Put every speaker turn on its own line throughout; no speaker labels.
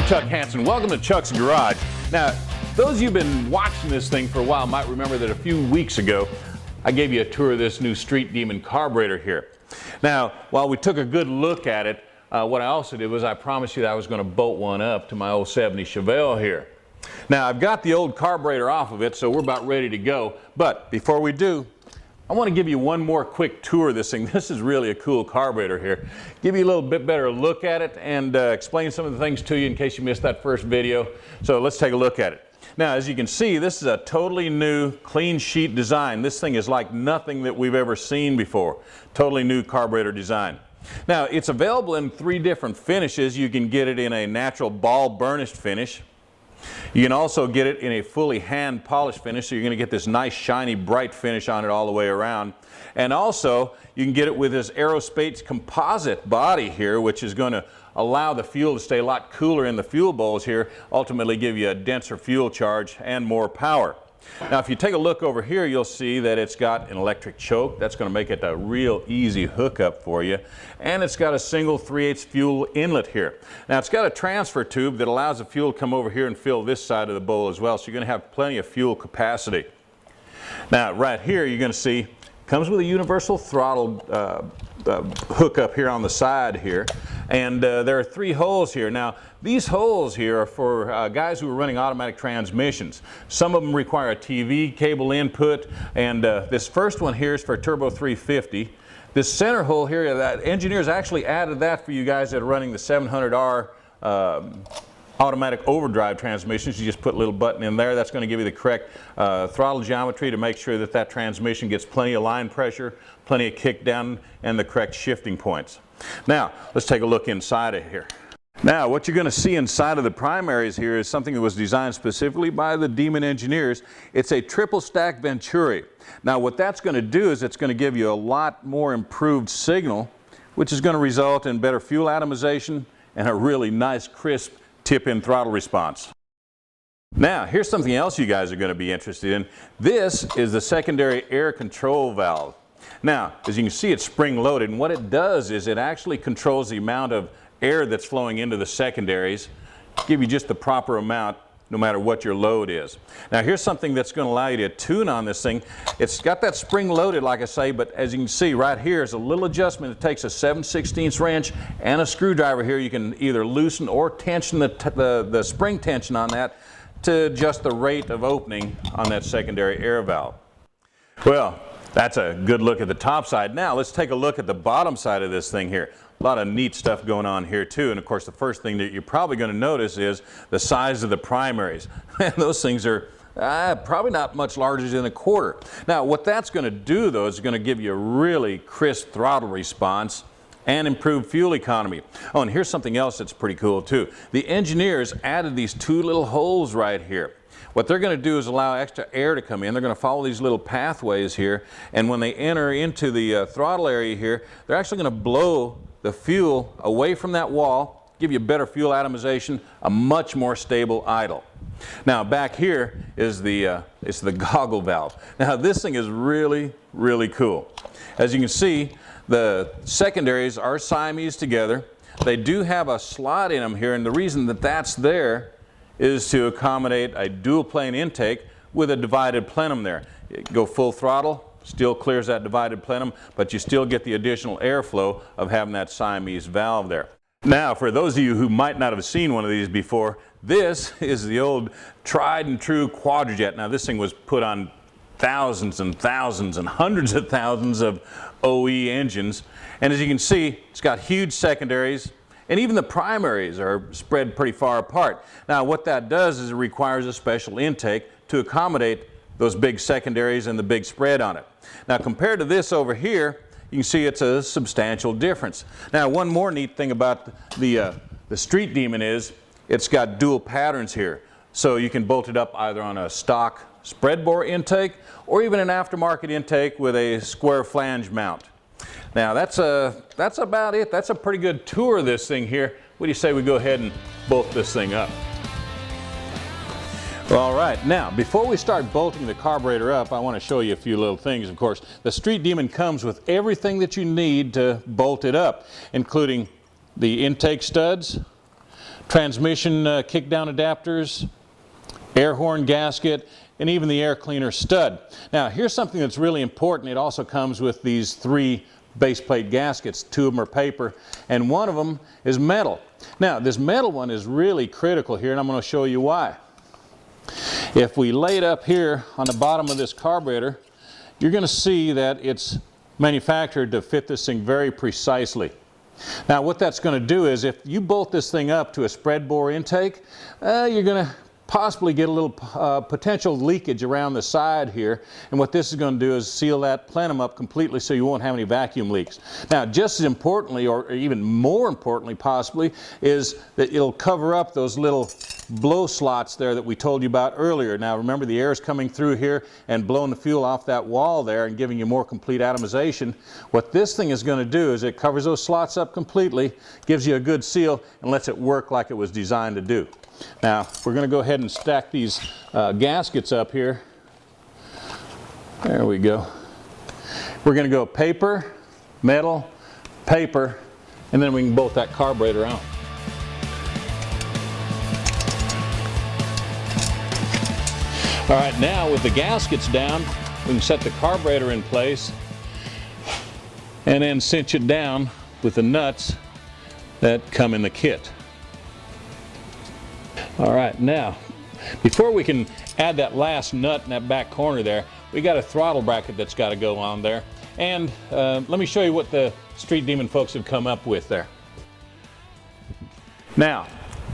I'm Chuck Hanson. Welcome to Chuck's Garage. Now, those of you who've been watching this thing for a while might remember that a few weeks ago I gave you a tour of this new Street Demon Carburetor here. Now, while we took a good look at it, what I also did was I promised you that I was going to bolt one up to my old 70 Chevelle here. Now, I've got the old carburetor off of it, so we're about ready to go. But before we do, I want to give you one more quick tour of this thing. This is really a cool carburetor here. Give you a little bit better look at it and explain some of the things to you in case you missed that first video. So let's take a look at it. Now, as you can see, this is a totally new clean sheet design. This thing is like nothing that we've ever seen before. Totally new carburetor design. Now, it's available in 3 different finishes. You can get it in a natural ball burnished finish. You can also get it in a fully hand polished finish, so you're going to get this nice shiny bright finish on it all the way around. And also you can get it with this aerospace composite body here, which is going to allow the fuel to stay a lot cooler in the fuel bowls here, ultimately give you a denser fuel charge and more power. Now, if you take a look over here, you'll see that it's got an electric choke. That's going to make it a real easy hookup for you. And it's got a single 3/8 fuel inlet here. Now, it's got a transfer tube that allows the fuel to come over here and fill this side of the bowl as well. So you're going to have plenty of fuel capacity. Now, right here, you're going to see, comes with a universal throttle hookup here on the side here. And there are 3 holes here. Now, these holes here are for guys who are running automatic transmissions. Some of them require a TV cable input, and this first one here is for Turbo 350. This center hole here, that engineers actually added that for you guys that are running the 700R automatic overdrive transmissions. You just put a little button in there. That's going to give you the correct throttle geometry to make sure that that transmission gets plenty of line pressure, plenty of kick down, and the correct shifting points. Now, let's take a look inside of here. Now, what you're going to see inside of the primaries here is something that was designed specifically by the Demon engineers. It's a triple stack Venturi. Now, what that's going to do is it's going to give you a lot more improved signal, which is going to result in better fuel atomization and a really nice crisp tip-in throttle response. Now, here's something else you guys are going to be interested in. This is the secondary air control valve. Now, as you can see, it's spring-loaded, and what it does is it actually controls the amount of air that's flowing into the secondaries, give you just the proper amount no matter what your load is. Now, here's something that's going to allow you to tune on this thing. It's got that spring-loaded, like I say, but as you can see right here is a little adjustment. It takes a 7/16 wrench and a screwdriver here. You can either loosen or tension the spring tension on that to adjust the rate of opening on that secondary air valve. Well, that's a good look at the top side. Now, let's take a look at the bottom side of this thing here. A lot of neat stuff going on here too, and of course the first thing that you're probably going to notice is the size of the primaries. Those things are probably not much larger than a quarter. Now, what that's going to do though is going to give you a really crisp throttle response and improved fuel economy. Oh, and here's something else that's pretty cool too. The engineers added these 2 little holes right here. What they're going to do is allow extra air to come in. They're going to follow these little pathways here, and when they enter into the throttle area here, they're actually going to blow the fuel away from that wall, give you better fuel atomization, a much more stable idle. Now, back here is it's the goggle valve. Now, this thing is really, really cool. As you can see, the secondaries are Siamese together. They do have a slot in them here, and the reason that that's there is to accommodate a dual plane intake with a divided plenum there. You go full throttle, still clears that divided plenum, but you still get the additional airflow of having that Siamese valve there. Now, for those of you who might not have seen one of these before, this is the old tried and true Quadrajet. Now, this thing was put on thousands and thousands and hundreds of thousands of OE engines, and as you can see, it's got huge secondaries, and even the primaries are spread pretty far apart. Now, what that does is it requires a special intake to accommodate those big secondaries and the big spread on it. Now, compared to this over here, you can see it's a substantial difference. Now, one more neat thing about the Street Demon is it's got dual patterns here. So you can bolt it up either on a stock spread bore intake or even an aftermarket intake with a square flange mount. Now, that's about it. That's a pretty good tour of this thing here. What do you say we go ahead and bolt this thing up? All right, now before we start bolting the carburetor up, I want to show you a few little things. Of course, the Street Demon comes with everything that you need to bolt it up, including the intake studs, transmission kickdown adapters, air horn gasket, and even the air cleaner stud. Now here's something that's really important. It also comes with these 3 base plate gaskets. 2 of them are paper and 1 of them is metal. Now this metal one is really critical here, and I'm going to show you why. If we lay it up here on the bottom of this carburetor, you're going to see that it's manufactured to fit this thing very precisely. Now what that's going to do is if you bolt this thing up to a spread bore intake, you're going to possibly get a little potential leakage around the side here, and what this is going to do is seal that plenum up completely so you won't have any vacuum leaks. Now just as importantly, or even more importantly possibly, is that it'll cover up those little blow slots there that we told you about earlier. Now remember, the air is coming through here and blowing the fuel off that wall there and giving you more complete atomization. What this thing is going to do is it covers those slots up completely, gives you a good seal, and lets it work like it was designed to do. Now we're going to go ahead and stack these gaskets up here. There we go. We're going to go paper, metal, paper, and then we can bolt that carburetor out. All right, now with the gaskets down, we can set the carburetor in place and then cinch it down with the nuts that come in the kit. All right, now before we can add that last nut in that back corner there, we got a throttle bracket that's got to go on there. And let me show you what the Street Demon folks have come up with there. Now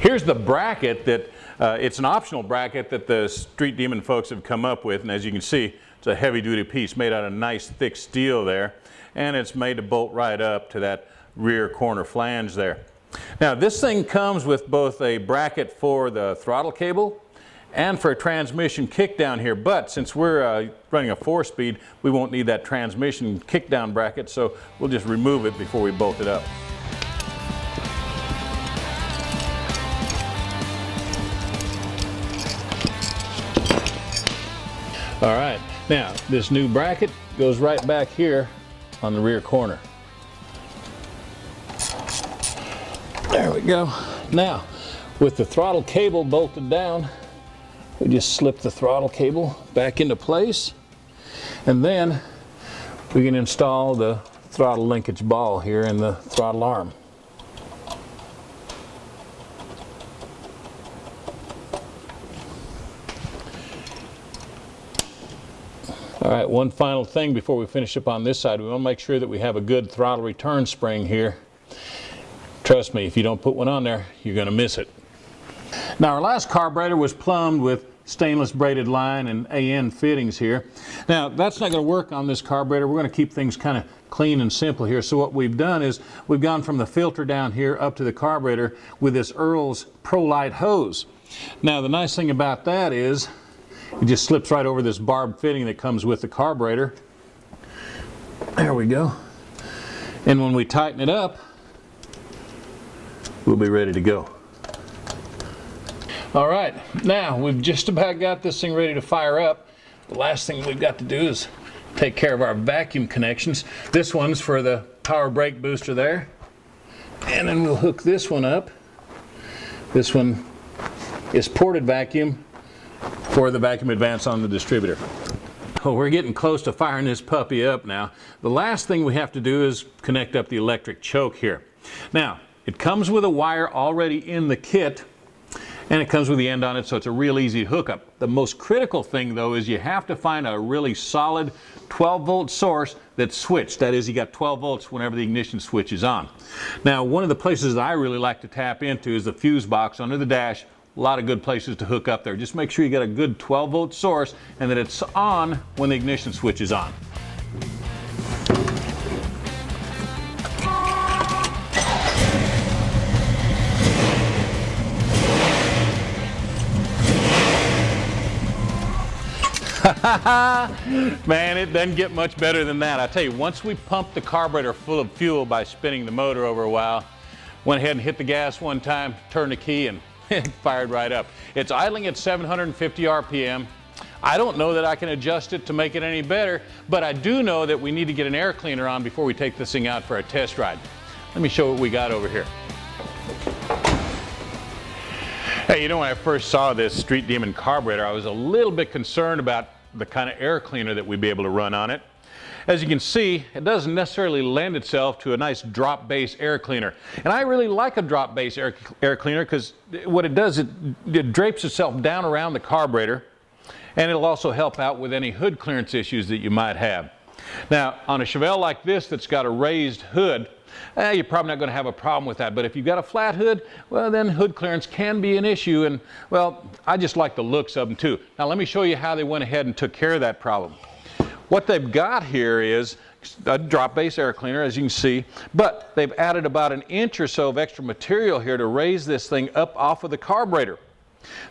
here's the bracket that it's an optional bracket that the Street Demon folks have come up with, and as you can see, it's a heavy-duty piece made out of nice thick steel there, and it's made to bolt right up to that rear corner flange there. Now this thing comes with both a bracket for the throttle cable and for a transmission kickdown here, but since we're running a 4-speed, we won't need that transmission kickdown bracket, so we'll just remove it before we bolt it up. All right, now this new bracket goes right back here on the rear corner. There we go. Now, with the throttle cable bolted down, we just slip the throttle cable back into place, and then we can install the throttle linkage ball here in the throttle arm. All right, one final thing before we finish up on this side. We want to make sure that we have a good throttle return spring here. Trust me, if you don't put one on there, you're going to miss it. Now our last carburetor was plumbed with stainless braided line and AN fittings here. Now that's not going to work on this carburetor. We're going to keep things kind of clean and simple here. So what we've done is we've gone from the filter down here up to the carburetor with this Earl's Pro Light hose. Now the nice thing about that is it just slips right over this barbed fitting that comes with the carburetor. There we go. And when we tighten it up, we'll be ready to go. All right, now we've just about got this thing ready to fire up. The last thing we've got to do is take care of our vacuum connections. This one's for the power brake booster there. And then we'll hook this one up. This one is ported vacuum for the vacuum advance on the distributor. Oh, we're getting close to firing this puppy up now. The last thing we have to do is connect up the electric choke here. Now, it comes with a wire already in the kit, and it comes with the end on it, so it's a real easy hookup. The most critical thing though is you have to find a really solid 12-volt source that's switched. That is, you got 12 volts whenever the ignition switch is on. Now, one of the places that I really like to tap into is the fuse box under the dash. A lot of good places to hook up there. Just make sure you get a good 12-volt source and that it's on when the ignition switch is on. Man, it doesn't get much better than that. I tell you, once we pumped the carburetor full of fuel by spinning the motor over a while, went ahead and hit the gas one time, turned the key, and it fired right up. It's idling at 750 RPM. I don't know that I can adjust it to make it any better, but I do know that we need to get an air cleaner on before we take this thing out for a test ride. Let me show what we got over here. Hey, you know, when I first saw this Street Demon Carburetor, I was a little bit concerned about the kind of air cleaner that we'd be able to run on it. As you can see, it doesn't necessarily lend itself to a nice drop base air cleaner. And I really like a drop base air cleaner because what it does, it drapes itself down around the carburetor, and it'll also help out with any hood clearance issues that you might have. Now, on a Chevelle like this that's got a raised hood, you're probably not going to have a problem with that. But if you've got a flat hood, well, then hood clearance can be an issue. And, well, I just like the looks of them too. Now, let me show you how they went ahead and took care of that problem. What they've got here is a drop base air cleaner, as you can see, but they've added about an inch or so of extra material here to raise this thing up off of the carburetor.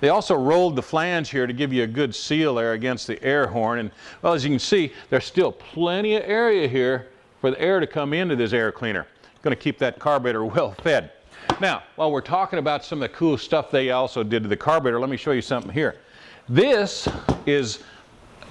They also rolled the flange here to give you a good seal there against the air horn. And, well, as you can see, there's still plenty of area here for the air to come into this air cleaner. Going to keep that carburetor well fed. Now, while we're talking about some of the cool stuff they also did to the carburetor, let me show you something here. This is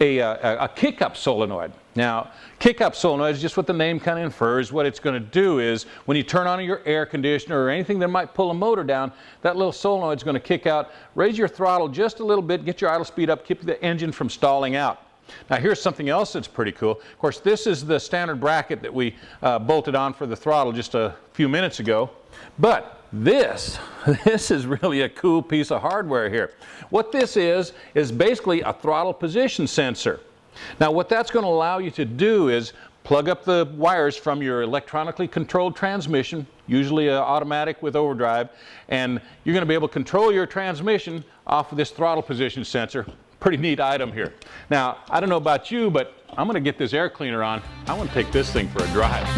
a kick-up solenoid. Now, kick-up solenoid is just what the name kind of infers. What it's going to do is when you turn on your air conditioner or anything that might pull a motor down, that little solenoid is going to kick out, raise your throttle just a little bit, get your idle speed up, keep the engine from stalling out. Now, here's something else that's pretty cool. Of course, this is the standard bracket that we bolted on for the throttle just a few minutes ago. But this is really a cool piece of hardware here. What this is basically a throttle position sensor. Now, what that's going to allow you to do is plug up the wires from your electronically controlled transmission, usually automatic with overdrive, and you're going to be able to control your transmission off of this throttle position sensor. Pretty neat item here. Now, I don't know about you, but I'm going to get this air cleaner on. I want to take this thing for a drive.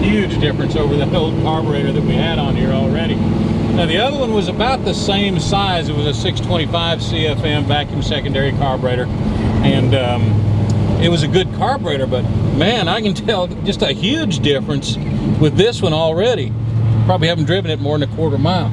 Huge difference over the old carburetor that we had on here already. Now, the other one was about the same size. It was a 625 CFM vacuum secondary carburetor, and it was a good carburetor, but man, I can tell just a huge difference with this one already. Probably haven't driven it more than a quarter mile.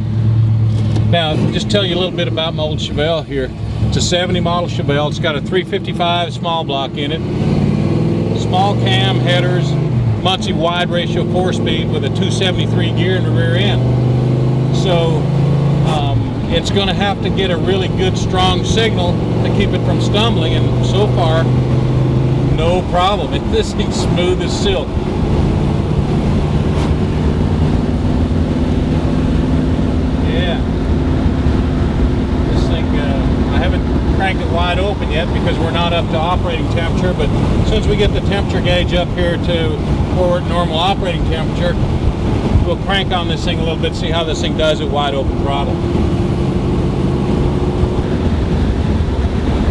Now, just tell you a little bit about my old Chevelle here. It's a 70 model Chevelle. It's got a 355 small block in it, small cam headers, Muncie wide ratio 4-speed with a 273 gear in the rear end. So it's going to have to get a really good strong signal to keep it from stumbling, and so far no problem. This thing's smooth as silk. Yeah, this thing I haven't cranked it wide open yet because we're not up to operating temperature, but as soon as we get the temperature gauge up here to forward normal operating temperature, we'll crank on this thing a little bit, see how this thing does at wide open throttle.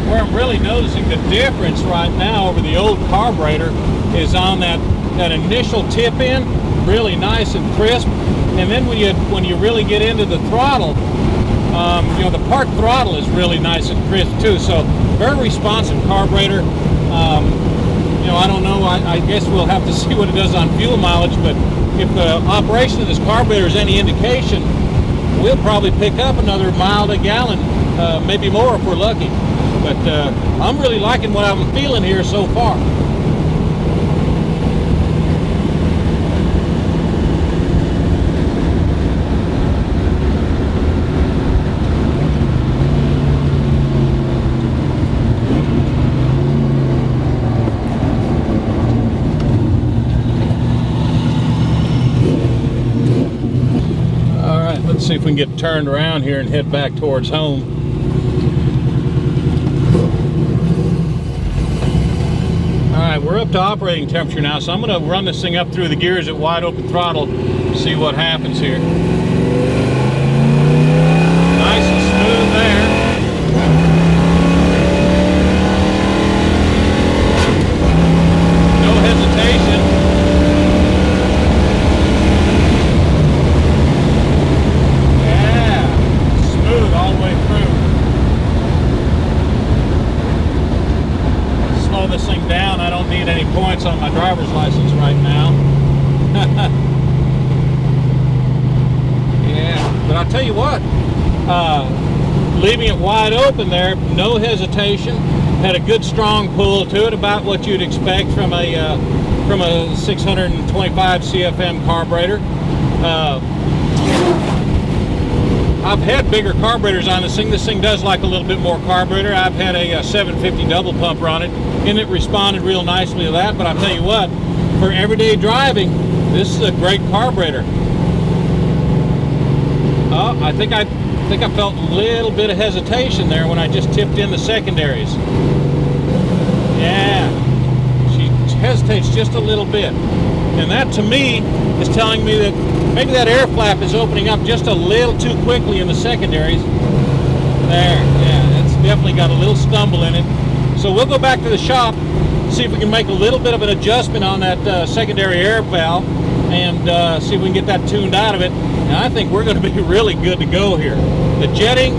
Where I'm really noticing the difference right now over the old carburetor is on that initial tip in, really nice and crisp, and then when you really get into the throttle, you know, the park throttle is really nice and crisp too. So very responsive carburetor. You know, I don't know, I guess we'll have to see what it does on fuel mileage, but if the operation of this carburetor is any indication, we'll probably pick up another mile to gallon, maybe more if we're lucky. But I'm really liking what I'm feeling here so far. Let's see if we can get turned around here and head back towards home. All right, we're up to operating temperature now, so I'm going to run this thing up through the gears at wide open throttle, see what happens here. Nice and smooth there.
on my driver's license right now. Yeah, but I'll tell you what, leaving it wide open there, no hesitation, had a good strong pull to it, about what you'd expect from a 625 CFM carburetor. I've had bigger carburetors on this thing. This thing does like a little bit more carburetor. I've had a 750 double pumper on it, and it responded real nicely to that. But I'll tell you what, for everyday driving, this is a great carburetor. Oh, I think I felt a little bit of hesitation there when I just tipped in the secondaries. Yeah, she hesitates just a little bit. And that, to me, is telling me that maybe that air flap is opening up just a little too quickly in the secondaries. There, yeah, it's definitely got a little stumble in it. So we'll go back to the shop, see if we can make a little bit of an adjustment on that secondary air valve, and see if we can get that tuned out of it. And I think we're going to be really good to go here. The jetting,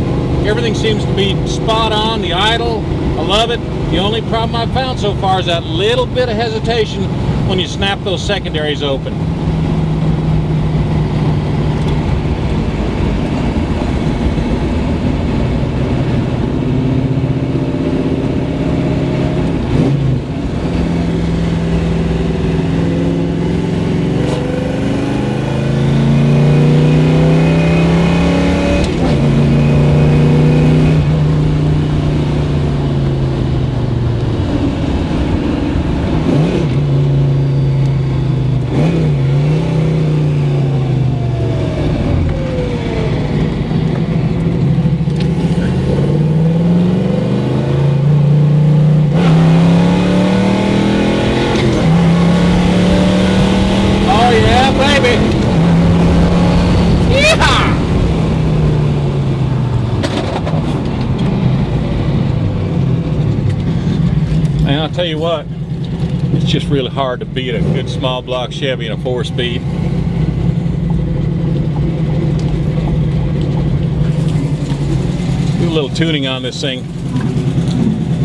everything seems to be spot on. The idle, I love it. The only problem I've found so far is that little bit of hesitation when you snap those secondaries open. And I'll tell you what, it's just really hard to beat a good small block Chevy in a 4-speed. Do a little tuning on this thing.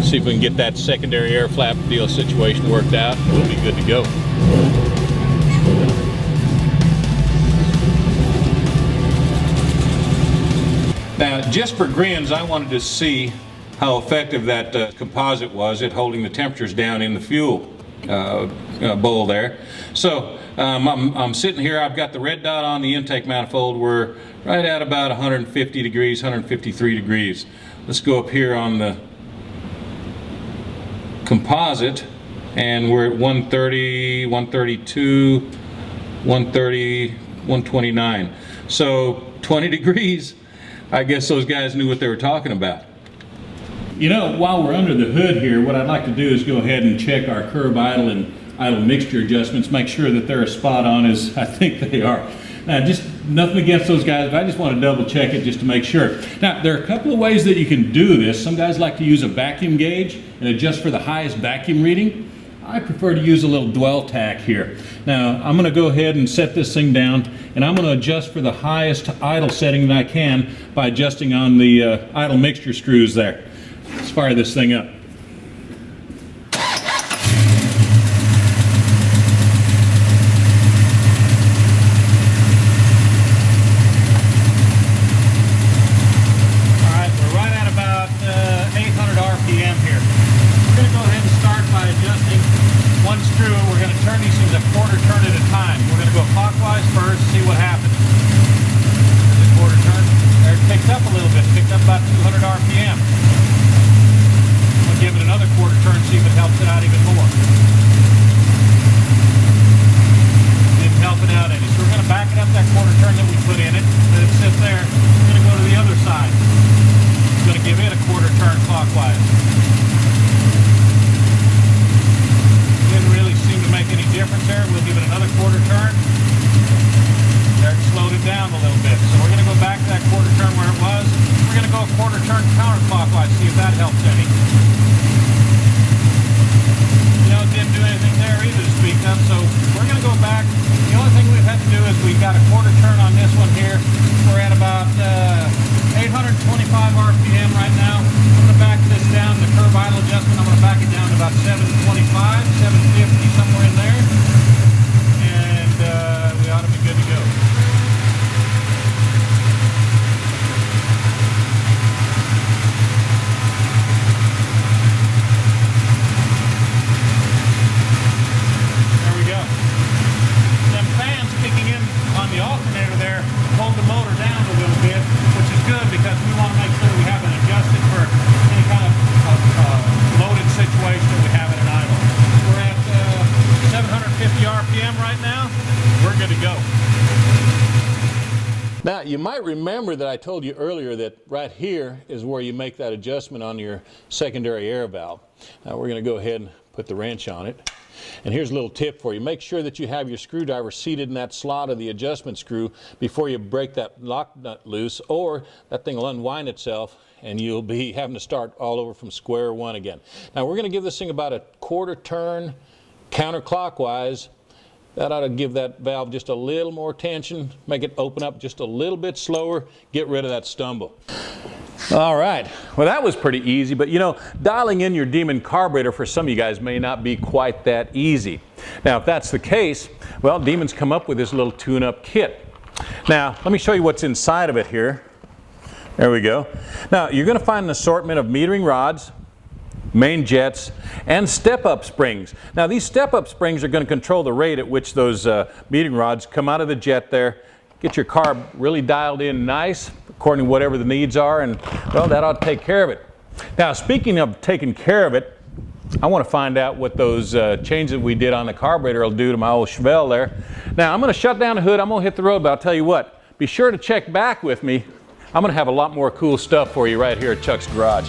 See if we can get that secondary air flap deal situation worked out. We'll be good to go. Now, just for grins, I wanted to see how effective that composite was at holding the temperatures down in the fuel bowl there. So I'm sitting here, I've got the red dot on the intake manifold. We're right at about 150 degrees, 153 degrees. Let's go up here on the composite, and we're at 130, 132, 130, 129. So 20 degrees. I guess those guys knew what they were talking about. You know, while we're under the hood here, what I'd like to do is go ahead and check our curb idle and idle mixture adjustments, make sure that they're as spot on as I think they are. Now, just nothing against those guys, but I just want to double check it just to make sure. Now, there are a couple of ways that you can do this. Some guys like to use a vacuum gauge and adjust for the highest vacuum reading. I prefer to use a little dwell tack here. Now, I'm going to go ahead and set this thing down, and I'm going to adjust for the highest idle setting that I can by adjusting on the idle mixture screws there. Let's fire this thing up. Alright, we're right at about 800 RPM here. We're going to go ahead and start by adjusting one screw. We're going to turn these things a quarter turn at a time. We're going to go clockwise first, see what happens. There's a quarter turn. There, it picked up a little bit, picked up about 200 RPM. Give it another quarter turn, see if it helps it out even more. Didn't help it out any. So we're going to back it up that quarter turn that we put in it. Let it sit there. We're going to go to the other side. We're going to give it a quarter turn clockwise. Didn't really seem to make any difference there. We'll give it another quarter turn. There, it slowed it down a little bit. So we're going to go back to that quarter turn where it was. We're going to go a quarter turn counterclockwise, see if that helps any. Didn't do anything there either to speak of, so we're going to go back. The only thing we've had to do is we got a quarter turn on this one here. We're at about 825 RPM right now. I'm going to back this down, the curb idle adjustment, I'm going to back it down to about 725, 750, somewhere
Now, you might remember that I told you earlier that right here is where you make that adjustment on your secondary air valve. Now, we're going to go ahead and put the wrench on it. And here's a little tip for you. Make sure that you have your screwdriver seated in that slot of the adjustment screw before you break that lock nut loose, or that thing will unwind itself and you'll be having to start all over from square one again. Now, we're going to give this thing about a quarter turn counterclockwise. That ought to give that valve just a little more tension, make it open up just a little bit slower, get rid of that stumble. All right, well, that was pretty easy, but you know, dialing in your Demon carburetor for some of you guys may not be quite that easy. Now, if that's the case, well, Demon's come up with this little tune-up kit. Now, let me show you what's inside of it here. There we go. Now, you're going to find an assortment of metering rods, main jets, and step-up springs. Now, these step-up springs are going to control the rate at which those metering rods come out of the jet there. Get your carb really dialed in nice, according to whatever the needs are, and, well, that ought to take care of it. Now, speaking of taking care of it, I want to find out what those changes that we did on the carburetor will do to my old Chevelle there. Now, I'm going to shut down the hood. I'm going to hit the road, but I'll tell you what, be sure to check back with me. I'm going to have a lot more cool stuff for you right here at Chuck's Garage.